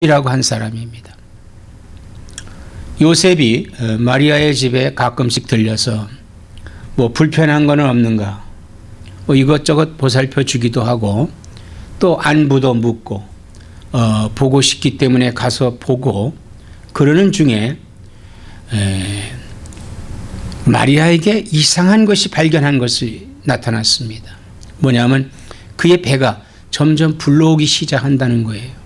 이라고 한 사람입니다. 요셉이 마리아의 집에 가끔씩 들려서 뭐 불편한 거는 없는가, 뭐 이것저것 보살펴 주기도 하고 또 안부도 묻고 보고 싶기 때문에 가서 보고 그러는 중에 마리아에게 이상한 것이 발견한 것이 나타났습니다. 뭐냐면 그의 배가 점점 불러오기 시작한다는 거예요.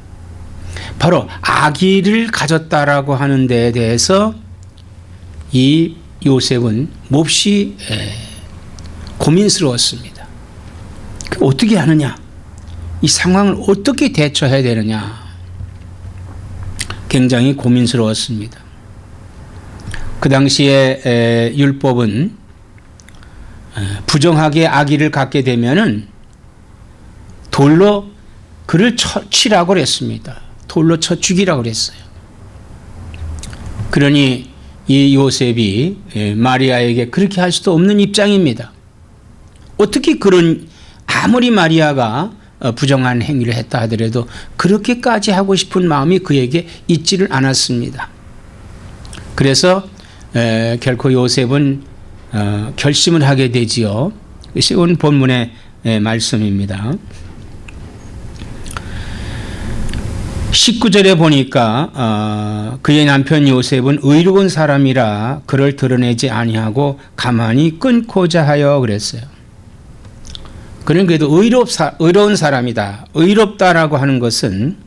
바로 아기를 가졌다라고 하는 데에 대해서 이 요셉은 몹시 고민스러웠습니다. 어떻게 하느냐? 이 상황을 어떻게 대처해야 되느냐? 굉장히 고민스러웠습니다. 그 당시에 율법은 부정하게 아기를 갖게 되면은 돌로 그를 치라고 그랬습니다. 돌로 쳐 죽이라고 그랬어요. 그러니 이 요셉이 마리아에게 그렇게 할 수도 없는 입장입니다. 어떻게 아무리 마리아가 부정한 행위를 했다 하더라도 그렇게까지 하고 싶은 마음이 그에게 있지를 않았습니다. 그래서 결코 요셉은 결심을 하게 되지요. 이것이 오늘 본문의 말씀입니다. 19절에 보니까 그의 남편 요셉은 의로운 사람이라 그를 드러내지 아니하고 가만히 끊고자 하여 그랬어요. 그는 그래도 의로운 사람이다. 의롭다라고 하는 것은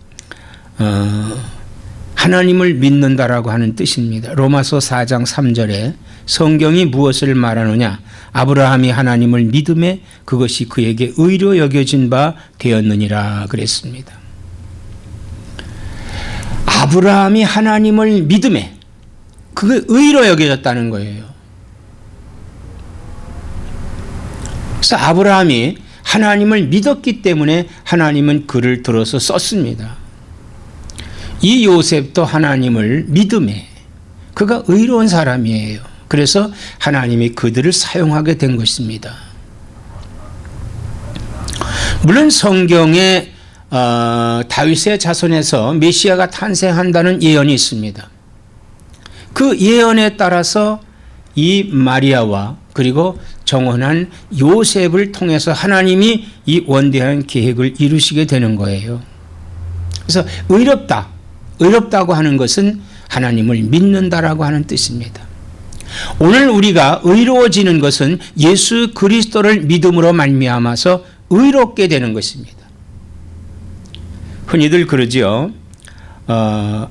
하나님을 믿는다라고 하는 뜻입니다. 로마서 4장 3절에 성경이 무엇을 말하느냐? 아브라함이 하나님을 믿음에 그것이 그에게 의로 여겨진 바 되었느니라 그랬습니다. 아브라함이 하나님을 믿음에 그게 의로 여겨졌다는 거예요. 그래서 아브라함이 하나님을 믿었기 때문에 하나님은 그를 들어서 썼습니다. 이 요셉도 하나님을 믿음에 그가 의로운 사람이에요. 그래서 하나님이 그들을 사용하게 된 것입니다. 물론 성경에 다윗의 자손에서 메시아가 탄생한다는 예언이 있습니다. 그 예언에 따라서 이 마리아와 그리고 정혼한 요셉을 통해서 하나님이 이 원대한 계획을 이루시게 되는 거예요. 그래서 의롭다고 하는 것은 하나님을 믿는다라고 하는 뜻입니다. 오늘 우리가 의로워지는 것은 예수 그리스도를 믿음으로 말미암아서 의롭게 되는 것입니다. 흔히들 그러지요.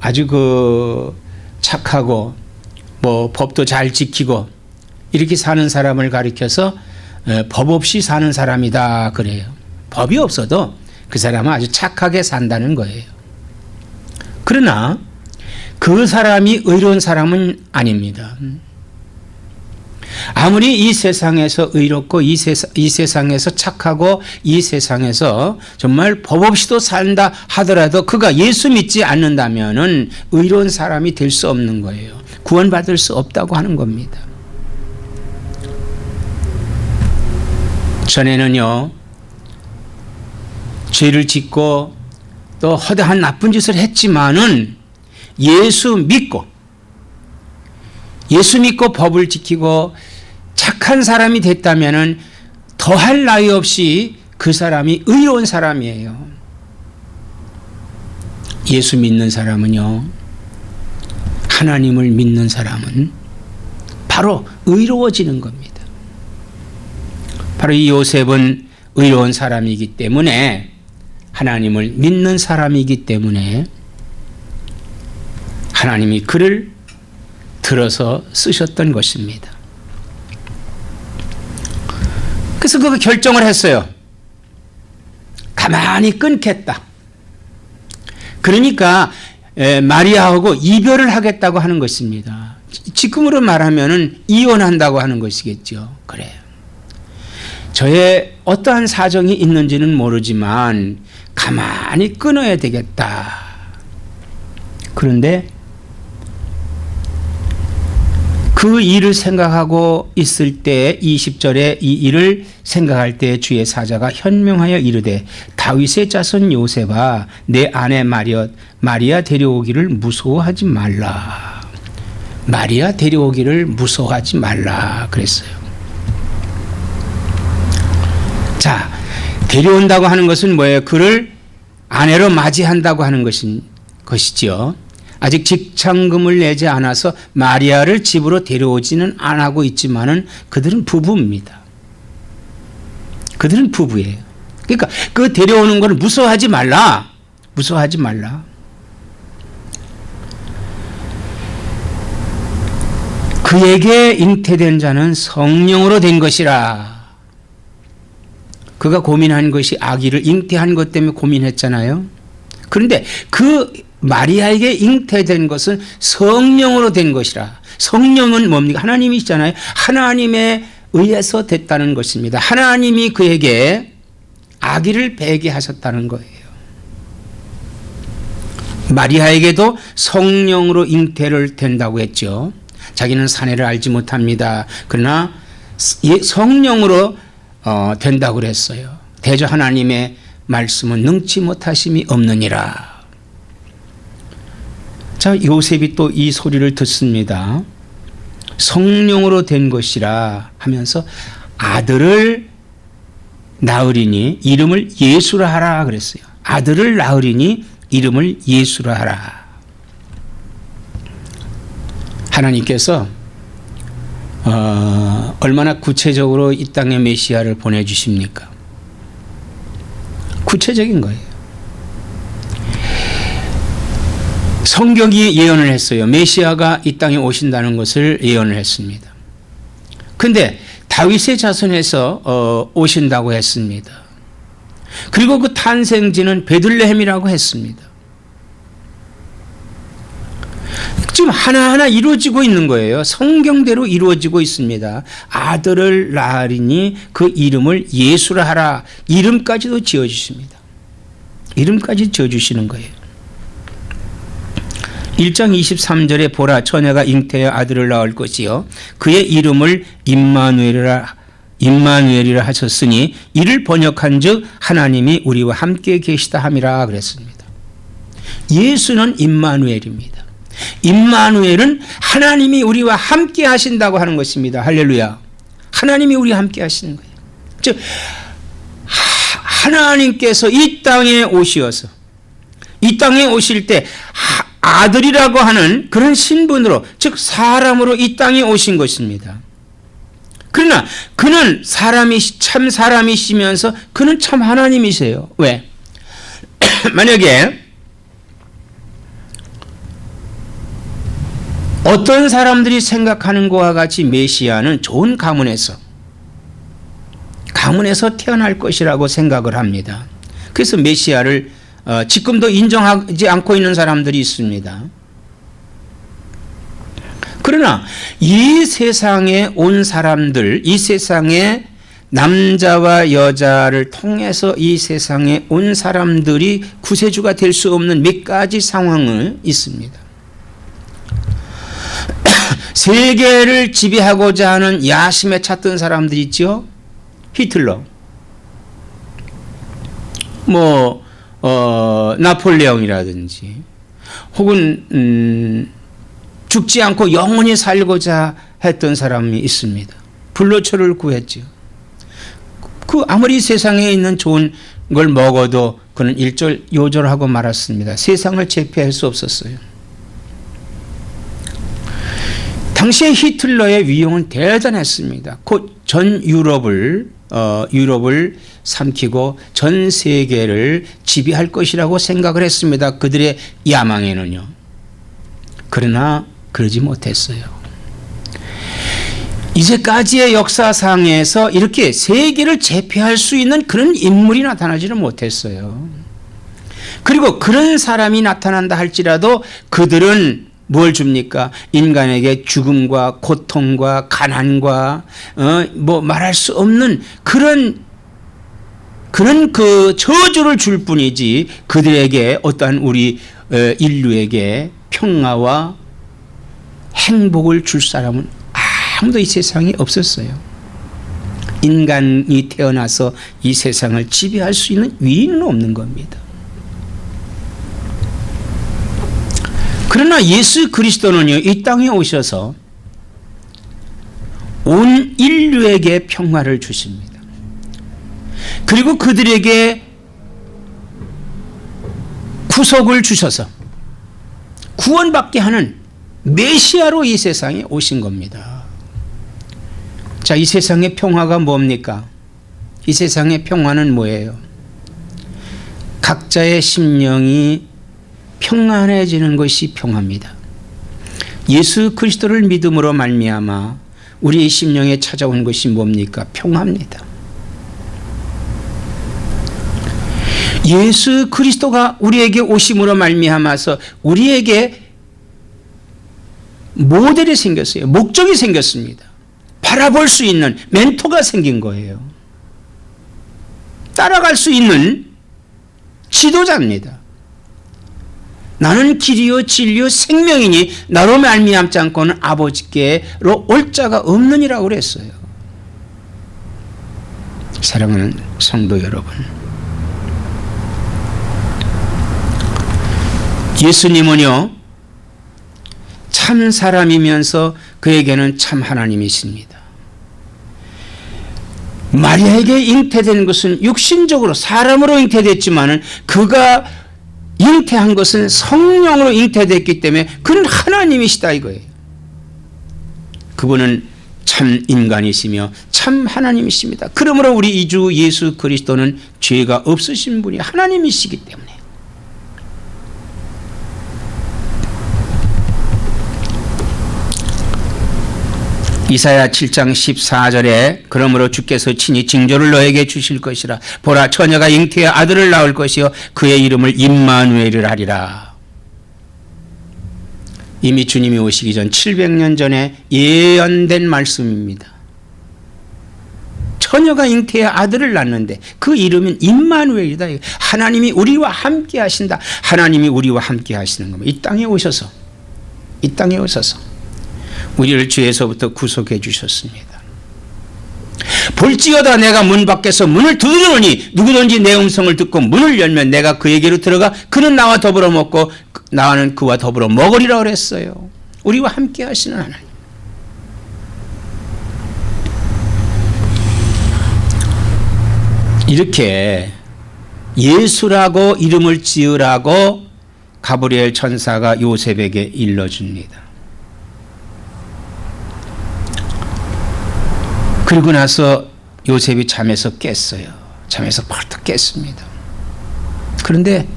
아주 착하고 뭐 법도 잘 지키고 이렇게 사는 사람을 가리켜서 법 없이 사는 사람이다 그래요. 법이 없어도 그 사람은 아주 착하게 산다는 거예요. 그러나 그 사람이 의로운 사람은 아닙니다. 아무리 이 세상에서 의롭고 이 세상에서 착하고 이 세상에서 정말 법 없이도 산다 하더라도 그가 예수 믿지 않는다면은 의로운 사람이 될 수 없는 거예요. 구원받을 수 없다고 하는 겁니다. 전에는요, 죄를 짓고 또 허다한 나쁜 짓을 했지만은 예수 믿고 법을 지키고 착한 사람이 됐다면은 더할 나위 없이 그 사람이 의로운 사람이에요. 예수 믿는 사람은요, 하나님을 믿는 사람은 바로 의로워지는 겁니다. 바로 이 요셉은 의로운 사람이기 때문에 하나님을 믿는 사람이기 때문에 하나님이 그를 들어서 쓰셨던 것입니다. 그래서 그 결정을 했어요. 가만히 끊겠다. 그러니까 마리아하고 이별을 하겠다고 하는 것입니다. 지금으로 말하면 이혼한다고 하는 것이겠죠. 그래요. 저의 어떠한 사정이 있는지는 모르지만 가만히 끊어야 되겠다. 그런데 그 일을 생각하고 있을 때 20절에 이 일을 생각할 때 주의 사자가 현명하여 이르되 다윗의 자손 요셉아 내 아내 마리아 데려오기를 무서워하지 말라. 마리아 데려오기를 무서워하지 말라 그랬어요. 자, 데려온다고 하는 것은 뭐예요? 그를 아내로 맞이한다고 하는 것이지요. 아직 직장금을 내지 않아서 마리아를 집으로 데려오지는 안 하고 있지만은 그들은 부부입니다. 그들은 부부예요. 그러니까 그 데려오는 걸 무서워하지 말라. 무서워하지 말라. 그에게 잉태된 자는 성령으로 된 것이라. 그가 고민한 것이 아기를 잉태한 것 때문에 고민했잖아요. 그런데 그 마리아에게 잉태된 것은 성령으로 된 것이라. 성령은 뭡니까? 하나님이시잖아요. 하나님에 의해서 됐다는 것입니다. 하나님이 그에게 아기를 배게 하셨다는 거예요. 마리아에게도 성령으로 잉태를 된다고 했죠. 자기는 사내를 알지 못합니다. 그러나 성령으로 된다고 그랬어요. 대저 하나님의 말씀은 능치 못하심이 없느니라. 자, 요셉이 또 이 소리를 듣습니다. 성령으로 된 것이라 하면서 아들을 낳으리니 이름을 예수라 하라 그랬어요. 아들을 낳으리니 이름을 예수라 하라. 하나님께서 얼마나 구체적으로 이 땅에 메시아를 보내주십니까? 구체적인 거예요. 성경이 예언을 했어요. 메시아가 이 땅에 오신다는 것을 예언을 했습니다. 그런데 다윗의 자손에서 오신다고 했습니다. 그리고 그 탄생지는 베들레헴이라고 했습니다. 지금 하나하나 이루어지고 있는 거예요. 성경대로 이루어지고 있습니다. 아들을 낳으리니 그 이름을 예수라 하라. 이름까지도 지어주십니다. 이름까지 지어주시는 거예요. 1장 23절에 보라 처녀가 잉태하여 아들을 낳을 것이요 그의 이름을 임마누엘이라 하셨으니 이를 번역한즉 하나님이 우리와 함께 계시다 함이라 그랬습니다. 예수는 임마누엘입니다. 임마누엘은 하나님이 우리와 함께 하신다고 하는 것입니다. 할렐루야. 하나님이 우리와 함께 하시는 거예요. 즉 하나님께서 이 땅에 오시어서 이 땅에 오실 때 아들이라고 하는 그런 신분으로 즉 사람으로 이 땅에 오신 것입니다. 그러나 그는 참 사람이시면서 그는 참 하나님이세요. 왜? 만약에 어떤 사람들이 생각하는 것과 같이 메시아는 좋은 가문에서 태어날 것이라고 생각을 합니다. 그래서 메시아를 지금도 인정하지 않고 있는 사람들이 있습니다. 그러나 이 세상에 온 사람들, 이 세상에 남자와 여자를 통해서 이 세상에 온 사람들이 구세주가 될 수 없는 몇 가지 상황이 있습니다. 세계를 지배하고자 하는 야심에 찼던 사람들이 있죠. 히틀러, 나폴레옹이라든지 혹은 죽지 않고 영원히 살고자 했던 사람이 있습니다. 불로초를 구했죠. 아무리 세상에 있는 좋은 걸 먹어도 그는 요절하고 말았습니다. 세상을 제패할 수 없었어요. 당시에 히틀러의 위용은 대단했습니다. 곧 전 유럽을 삼키고 전 세계를 지배할 것이라고 생각을 했습니다. 그들의 야망에는요. 그러나 그러지 못했어요. 이제까지의 역사상에서 이렇게 세계를 제패할 수 있는 그런 인물이 나타나지를 못했어요. 그리고 그런 사람이 나타난다 할지라도 그들은 뭘 줍니까? 인간에게 죽음과 고통과 가난과 말할 수 없는 그런 그 저주를 줄 뿐이지 그들에게 어떠한 우리 인류에게 평화와 행복을 줄 사람은 아무도 이 세상에 없었어요. 인간이 태어나서 이 세상을 지배할 수 있는 위인은 없는 겁니다. 그러나 예수 그리스도는요, 이 땅에 오셔서 온 인류에게 평화를 주십니다. 그리고 그들에게 구속을 주셔서 구원받게 하는 메시아로 이 세상에 오신 겁니다. 자, 이 세상의 평화가 뭡니까? 이 세상의 평화는 뭐예요? 각자의 심령이 평안해지는 것이 평화입니다. 예수 그리스도를 믿음으로 말미암아 우리의 심령에 찾아온 것이 뭡니까? 평화입니다. 예수 그리스도가 우리에게 오심으로 말미암아서 우리에게 모델이 생겼어요. 목적이 생겼습니다. 바라볼 수 있는 멘토가 생긴 거예요. 따라갈 수 있는 지도자입니다. 나는 길이요 진리요 생명이니 나로 말미암지 않고는 아버지께로 올 자가 없느니라고 그랬어요. 사랑하는 성도 여러분, 예수님은요 참 사람이면서 그에게는 참 하나님이십니다. 마리아에게 잉태된 것은 육신적으로 사람으로 잉태됐지만은 그가 잉태한 것은 성령으로 잉태됐기 때문에 그는 하나님이시다 이거예요. 그분은 참 인간이시며 참 하나님이십니다. 그러므로 우리 이주 예수 그리스도는 죄가 없으신 분이 하나님이시기 때문에 이사야 7장 14절에 그러므로 주께서 친히 징조를 너에게 주실 것이라. 보라, 처녀가 잉태해 아들을 낳을 것이요 그의 이름을 임마누엘이라 하리라. 이미 주님이 오시기 전 700년 전에 예언된 말씀입니다. 처녀가 잉태해 아들을 낳는데 그 이름은 임마누엘이다. 하나님이 우리와 함께 하신다. 하나님이 우리와 함께 하시는 겁니다. 이 땅에 오셔서 우리를 죄에서부터 구속해 주셨습니다. 볼지어다 내가 문 밖에서 문을 두드리노니 누구든지 내 음성을 듣고 문을 열면 내가 그에게로 들어가 그는 나와 더불어 먹고 나는 그와 더불어 먹으리라 그랬어요. 우리와 함께 하시는 하나님. 이렇게 예수라고 이름을 지으라고 가브리엘 천사가 요셉에게 일러줍니다. 그리고 나서 요셉이 잠에서 깼어요. 잠에서 벌떡 깼습니다. 그런데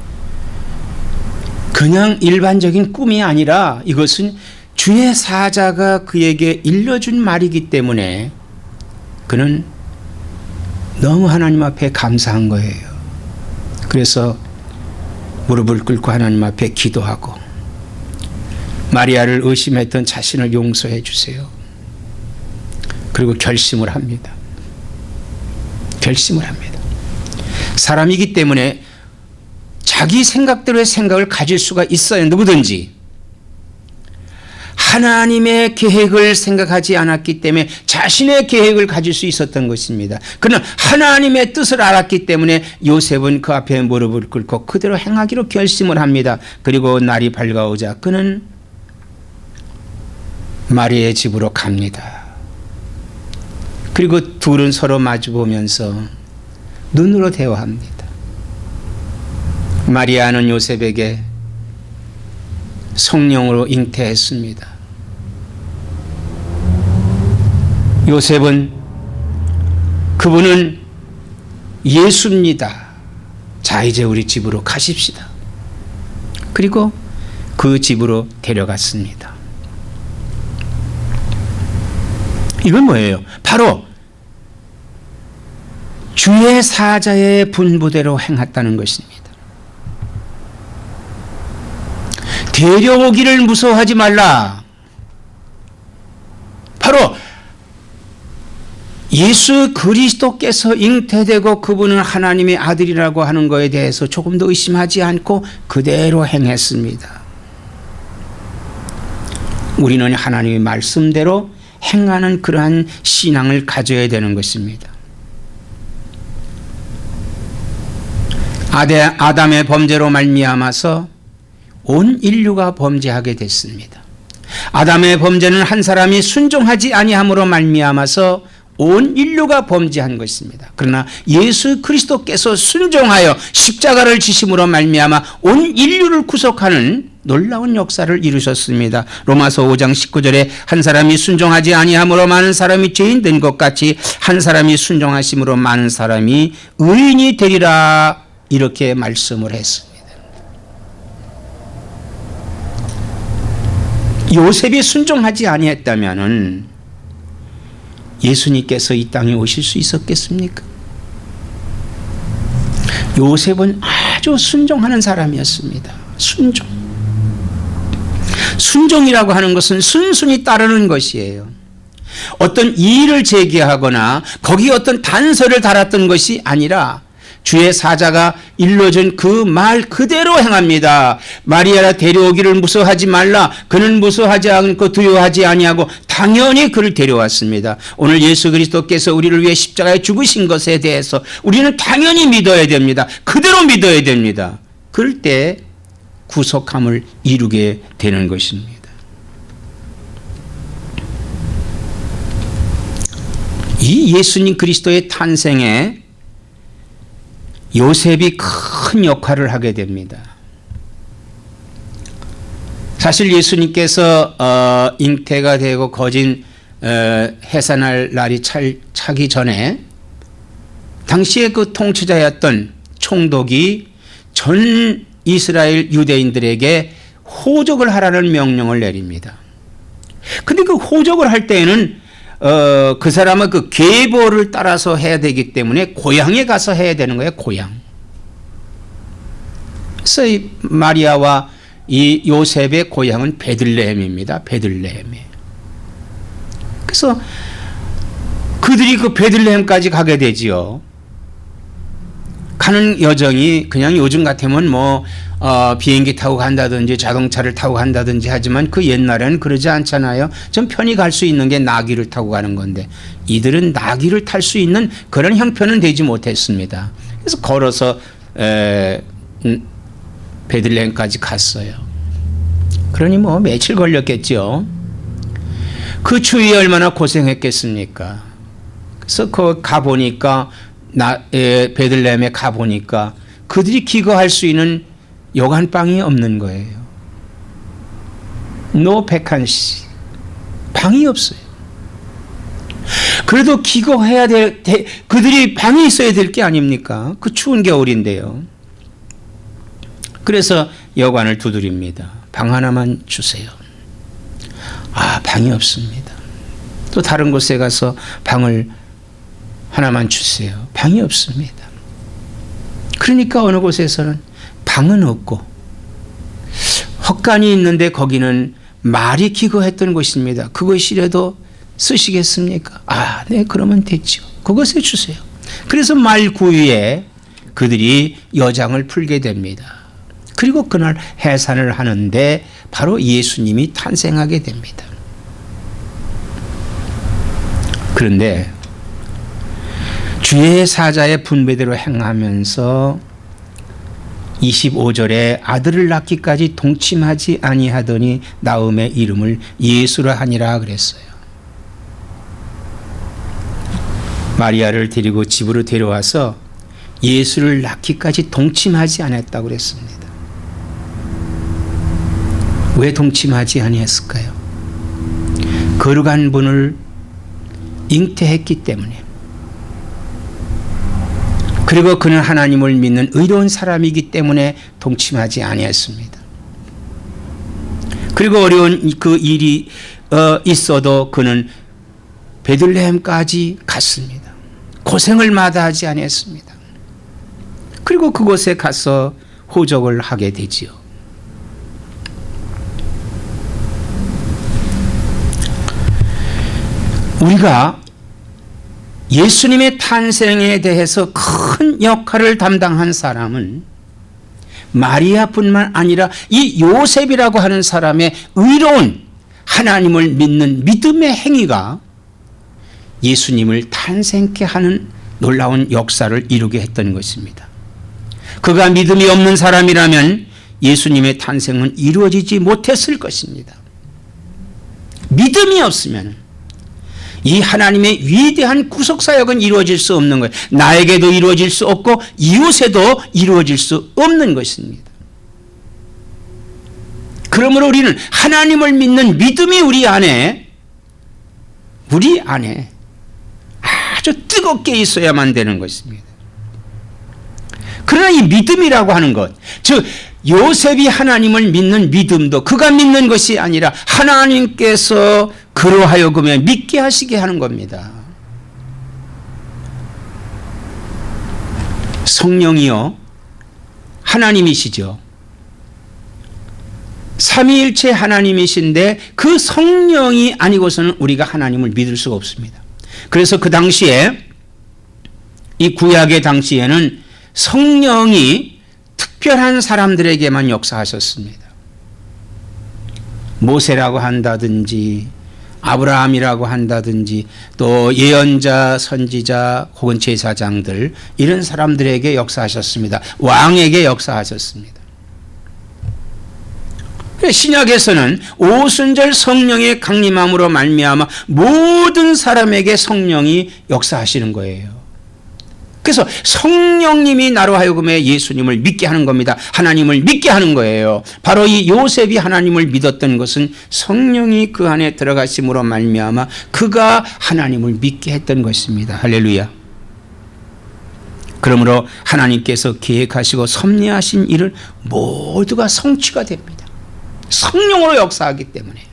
그냥 일반적인 꿈이 아니라 이것은 주의 사자가 그에게 일러준 말이기 때문에 그는 너무 하나님 앞에 감사한 거예요. 그래서 무릎을 꿇고 하나님 앞에 기도하고 마리아를 의심했던 자신을 용서해 주세요. 그리고 결심을 합니다. 사람이기 때문에 자기 생각대로의 생각을 가질 수가 있어요. 누구든지. 하나님의 계획을 생각하지 않았기 때문에 자신의 계획을 가질 수 있었던 것입니다. 그러나 하나님의 뜻을 알았기 때문에 요셉은 그 앞에 무릎을 꿇고 그대로 행하기로 결심을 합니다. 그리고 날이 밝아오자 그는 마리아의 집으로 갑니다. 그리고 둘은 서로 마주보면서 눈으로 대화합니다. 마리아는 요셉에게 성령으로 잉태했습니다. 요셉은 그분은 예수입니다. 자, 이제 우리 집으로 가십시다. 그리고 그 집으로 데려갔습니다. 이건 뭐예요? 바로 주의 사자의 분부대로 행했다는 것입니다. 데려오기를 무서워하지 말라. 바로 예수 그리스도께서 잉태되고 그분은 하나님의 아들이라고 하는 것에 대해서 조금 더 의심하지 않고 그대로 행했습니다. 우리는 하나님의 말씀대로 행하는 그러한 신앙을 가져야 되는 것입니다. 아담의 범죄로 말미암아서 온 인류가 범죄하게 됐습니다. 아담의 범죄는 한 사람이 순종하지 아니함으로 말미암아서 온 인류가 범죄한 것입니다. 그러나 예수 그리스도께서 순종하여 십자가를 지심으로 말미암아 온 인류를 구속하는 놀라운 역사를 이루셨습니다. 로마서 5장 19절에 한 사람이 순종하지 아니함으로 많은 사람이 죄인 된 것 같이 한 사람이 순종하심으로 많은 사람이 의인이 되리라, 이렇게 말씀을 했습니다. 요셉이 순종하지 아니했다면은 예수님께서 이 땅에 오실 수 있었겠습니까? 요셉은 아주 순종하는 사람이었습니다. 순종이라고 하는 것은 순순히 따르는 것이에요. 어떤 이의를 제기하거나 거기에 어떤 단서를 달았던 것이 아니라 주의 사자가 일러준 그 말 그대로 행합니다. 마리아라 데려오기를 무서워하지 말라. 그는 무서워하지 않고 두려워하지 아니하고 당연히 그를 데려왔습니다. 오늘 예수 그리스도께서 우리를 위해 십자가에 죽으신 것에 대해서 우리는 당연히 믿어야 됩니다. 그대로 믿어야 됩니다. 그럴 때 구속함을 이루게 되는 것입니다. 이 예수님 그리스도의 탄생에 요셉이 큰 역할을 하게 됩니다. 사실 예수님께서 잉태가 되고 거진 해산할 날이 차기 전에 당시의 그 통치자였던 총독이 전 이스라엘 유대인들에게 호적을 하라는 명령을 내립니다. 근데 그 호적을 할 때에는 그 사람은 그 계보를 따라서 해야 되기 때문에 고향에 가서 해야 되는 거예요. 고향. 그래서 이 마리아와 이 요셉의 고향은 베들레헴입니다. 베들레헴에. 그래서 그들이 그 베들레헴까지 가게 되지요. 가는 여정이 그냥 요즘 같으면 비행기 타고 간다든지 자동차를 타고 간다든지 하지만 그 옛날에는 그러지 않잖아요. 좀 편히 갈 수 있는 게 나귀를 타고 가는 건데 이들은 나귀를 탈 수 있는 그런 형편은 되지 못했습니다. 그래서 걸어서 베들레헴까지 갔어요. 그러니 며칠 걸렸겠죠. 그 추위에 얼마나 고생했겠습니까. 그래서 그 가보니까 베들레헴에 가보니까 그들이 기거할 수 있는 여간방이 없는 거예요. 노 베칸시, 방이 없어요. 그래도 기거해야 그들이 방이 있어야 될 게 아닙니까? 그 추운 겨울인데요. 그래서 여관을 두드립니다. 방 하나만 주세요. 방이 없습니다. 또 다른 곳에 가서 방을 하나만 주세요. 방이 없습니다. 그러니까 어느 곳에서는 방은 없고 헛간이 있는데 거기는 말이 기거했던 곳입니다. 그것이라도 쓰시겠습니까? 네, 그러면 됐죠. 그것에 주세요. 그래서 말 구유에 그들이 여장을 풀게 됩니다. 그리고 그날 해산을 하는데 바로 예수님이 탄생하게 됩니다. 그런데 주의 사자의 분배대로 행하면서 25절에 아들을 낳기까지 동침하지 아니하더니 나음의 이름을 예수라 하니라 그랬어요. 마리아를 데리고 집으로 데려와서 예수를 낳기까지 동침하지 않았다고 그랬습니다. 왜 동침하지 아니했을까요? 거룩한 분을 잉태했기 때문에. 그리고 그는 하나님을 믿는 의로운 사람이기 때문에 동침하지 아니했습니다. 그리고 어려운 그 일이 있어도 그는 베들레헴까지 갔습니다. 고생을 마다하지 아니했습니다. 그리고 그곳에 가서 호적을 하게 되지요. 우리가 예수님의 탄생에 대해서 큰 역할을 담당한 사람은 마리아뿐만 아니라 이 요셉이라고 하는 사람의 의로운 하나님을 믿는 믿음의 행위가 예수님을 탄생케 하는 놀라운 역사를 이루게 했던 것입니다. 그가 믿음이 없는 사람이라면 예수님의 탄생은 이루어지지 못했을 것입니다. 믿음이 없으면 이 하나님의 위대한 구속사역은 이루어질 수 없는 거예요. 나에게도 이루어질 수 없고 이웃에도 이루어질 수 없는 것입니다. 그러므로 우리는 하나님을 믿는 믿음이 우리 안에 아주 뜨겁게 있어야만 되는 것입니다. 그러나 이 믿음이라고 하는 것, 즉 요셉이 하나님을 믿는 믿음도 그가 믿는 것이 아니라 하나님께서 그로 하여금 믿게 하시게 하는 겁니다. 성령이요 하나님이시죠. 삼위일체 하나님이신데 그 성령이 아니고서는 우리가 하나님을 믿을 수가 없습니다. 그래서 그 당시에 이 구약의 당시에는 성령이 특별한 사람들에게만 역사하셨습니다. 모세라고 한다든지 아브라함이라고 한다든지 또 예언자, 선지자 혹은 제사장들 이런 사람들에게 역사하셨습니다. 왕에게 역사하셨습니다. 신약에서는 오순절 성령의 강림함으로 말미암아 모든 사람에게 성령이 역사하시는 거예요. 그래서 성령님이 나로 하여금 예수님을 믿게 하는 겁니다. 하나님을 믿게 하는 거예요. 바로 이 요셉이 하나님을 믿었던 것은 성령이 그 안에 들어가심으로 말미암아 그가 하나님을 믿게 했던 것입니다. 할렐루야. 그러므로 하나님께서 계획하시고 섭리하신 일은 모두가 성취가 됩니다. 성령으로 역사하기 때문에.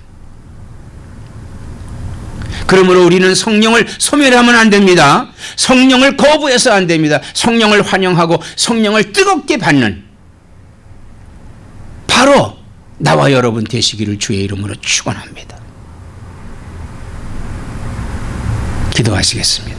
그러므로 우리는 성령을 소멸하면 안 됩니다. 성령을 거부해서 안 됩니다. 성령을 환영하고 성령을 뜨겁게 받는 바로 나와 여러분 되시기를 주의 이름으로 축원합니다. 기도하시겠습니다.